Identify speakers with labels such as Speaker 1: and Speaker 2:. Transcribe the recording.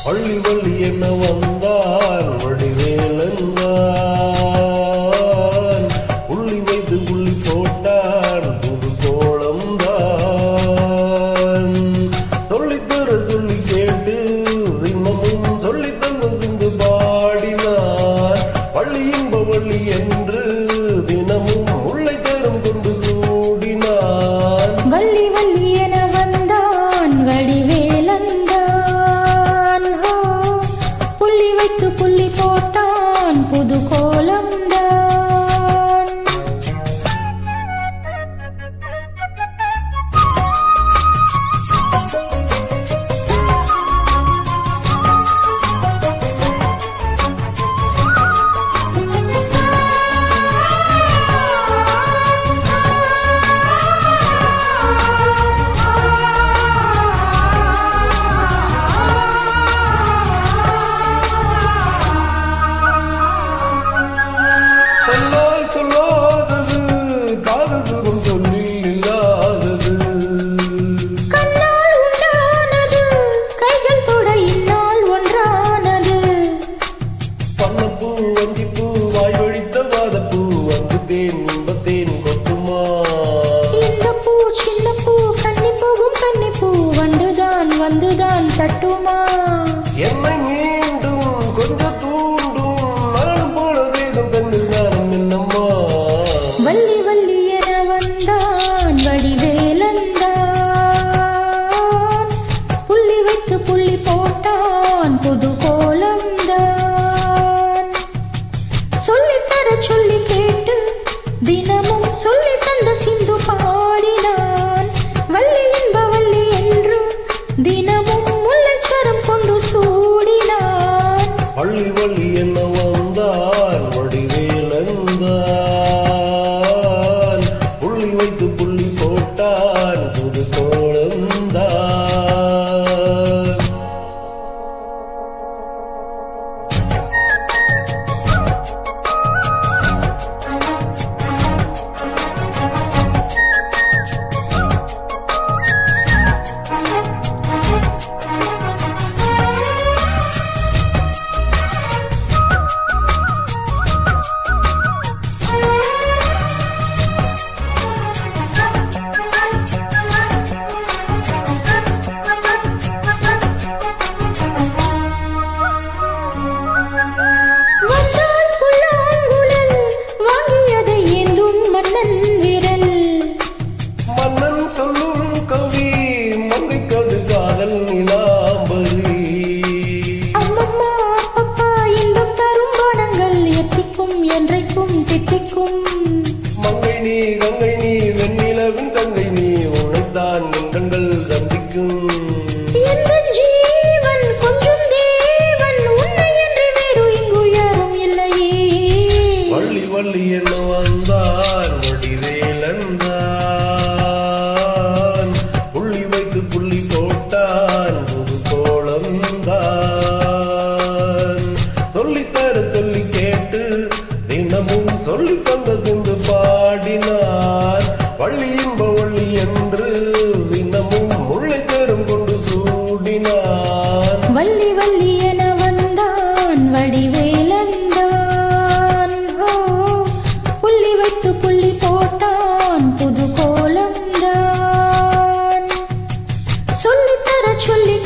Speaker 1: வள்ளி வள்ளி என்ன வந்தார் வடிவேலந்தான் புள்ளி வைத்து புள்ளி போட்டார் புது கோலம்தான் சொல்லித்தர சொல்லி கேட்டு இன்னமும் சொல்லி தந்து சிந்து பாடினார் வள்ளி இன்ப வள்ளி என்று தினமும் உள்ளை தரும் கொண்டு கூடினார்
Speaker 2: வள்ளி வள்ளி என வந்தான் வடிவேலந்தான் புள்ளி வைத்து புள்ளி போட்டான் புது கோலம்தான்
Speaker 1: சொல்லாதது காதலும் சொல்லில் இல்லாதது
Speaker 2: கண்ணால் உண்டானது கைகள் தொட இந்நாள் ஒன்றானது
Speaker 1: பண்ணப்பூ வஞ்சிப்பூ வாய் வழித்த வாதப்பூ வந்து தேன் இன்பத்தேன் கொத்துமா
Speaker 2: இந்த பூ சின்ன பூ கன்னி போகும் கன்னி பூ வந்துதான் தட்டுமா
Speaker 1: என்னை மீண்டும் கொஞ்சம் தூண்டும் நானும் போல வேகம் கண்டு நானும் என்னம்மா
Speaker 2: வள்ளி வள்ளி என வந்தான் வடிவேலந்தான் புள்ளி வைத்து புள்ளி போட்டான் புது கோலம்தான் சொல்லித்தர சொல்லி கேட்டு தினமும் சொல்லி தந்த சிந்து பாடினான் வள்ளி இன்ப வள்ளி என்று தினமும் முல்லைச்சரம் கொண்டு சூடினான்
Speaker 1: வள்ளி வள்ளி என்ன வந்தார் வடிவேலந்தான் புள்ளி வைத்து புள்ளி போட்டான் புது கோலம்தான்
Speaker 2: வந்தால் புல்லாங்குழல் வாங்கியதை ஏந்தும் மன்னன் விரல்
Speaker 1: மன்னன் சொல்லும் கவி மங்கைக்கது காதல் நிலாம்பரி
Speaker 2: அம்மம்மா அப்பப்பா இன்பம் தரும் பானங்கள் எத்திக்கும் என்றைக்கும் தித்திக்கும்
Speaker 1: மங்கை நீ கங்கை நீ வெண்ணிலவின் தங்கை நீ உன்னைத்தான் என் கண்கள் சந்திக்கும்
Speaker 2: எந்த ஜீவன் கொஞ்சம் தேவன் உன்னை என்று வேறு இங்கு யாரும் இல்லையே
Speaker 1: வள்ளி வள்ளி என்ன வந்தார் வடிவேலந்தான் புள்ளி வைத்து புள்ளி போட்டான் புது கோலம்தான் சொல்லித்தர சொல்லி கேட்டு தினமும் சொல்லி தந்த சிந்து பாடினார் வள்ளி இன்ப வள்ளி என்று தினமும் முல்லை தரும் கொண்டு சூடினார்
Speaker 2: வள்ளி வள்ளி என வந்தான் வடிவேலந்தான் புள்ளி வைத்து புள்ளி போட்டான் புது கோலம்தான் சொல்லித்தர சொல்லி